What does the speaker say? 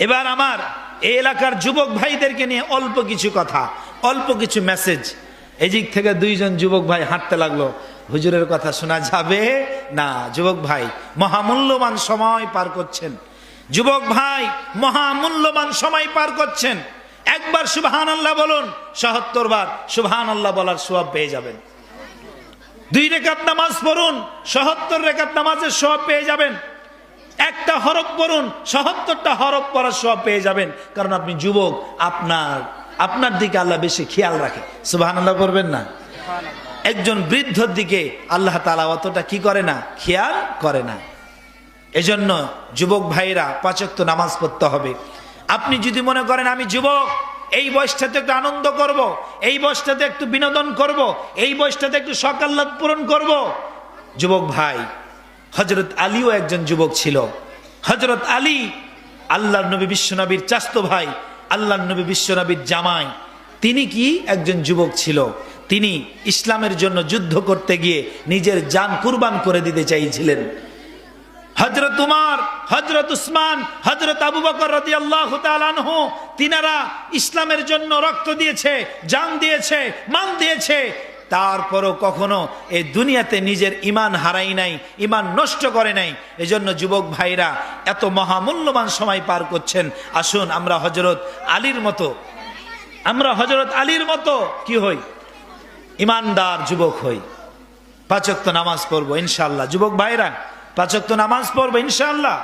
এবার আমার এই এলাকার যুবক ভাইদেরকে নিয়ে অল্প কিছু কথা, অল্প কিছু মেসেজ। এদিক থেকে দুইজন যুবক ভাই হাঁটতে লাগলো, হুজুরের কথা শোনা যাবে না। যুবক ভাই মহামূল্যবান সময় পার করছেন, যুবক ভাই মহামূল্যবান সময় পার করছেন। একবার সুবহানাল্লাহ বলুন, ৭৭ বার সুবহানাল্লাহ বলার সওয়াব পেয়ে যাবেন। 2 রাকাত নামাজ পড়ুন, ৭৭ রাকাত নামাজের সওয়াব পেয়ে যাবেন। একটা হরফ পড়ুন, ৭৭টা হরফ পড়ার সওয়াব পেয়ে যাবেন। কারণ আপনি যুবক, আপনার দিকে আল্লাহ বেশি খেয়াল রাখে। সুবহানাল্লাহ পড়বেন না? একজন বৃদ্ধর দিকে আল্লাহ তাআলা অতটা কি করে না, খেয়াল করে না। এজন্য যুবক ভাইরা 5 ওয়াক্ত নামাজ পড়তে হবে। আপনি যদি মনে করেন আমি যুবক, এই বয়সটাতে একটু আনন্দ করব, এই বয়সটাতে একটু বিনোদন করব, এই বয়সটাতে একটু শখ আহ্লাদ পূরণ করব, যুবক ভাই হযরত আলীও একজন যুবক ছিল। হযরত আলী আল্লাহর নবী বিশ্বনবীর চাচতো ভাই, আল্লাহর নবী বিশ্বনবীর জামাই। তিনি কি একজন যুবক ছিল। তিনি ইসলামের জন্য যুদ্ধ করতে গিয়ে নিজের জান কুরবান করে দিতে চাইছিলেন। হযরত উমর, হযরত উসমান, হযরত আবু বকর রাদিয়াল্লাহু তাআলা আনহু, তিনারা ইসলামের জন্য রক্ত দিয়েছে, জান দিয়েছে, মাল দিয়েছে। তারপরও কখনো এই দুনিয়াতে নিজের ঈমান হারাই নাই, ঈমান নষ্ট করে নাই। এজন্য যুবক ভাইরা এত মহামূল্যবান সময় পার করছেন। আসুন আমরা হযরত আলীর মতো কি হই, ঈমানদার যুবক হই। 5 ওয়াক্ত নামাজ পড়বো ইনশাআল্লাহ। যুবক ভাইরা 5 ওয়াক্ত নামাজ পড়বো ইনশাআল্লাহ।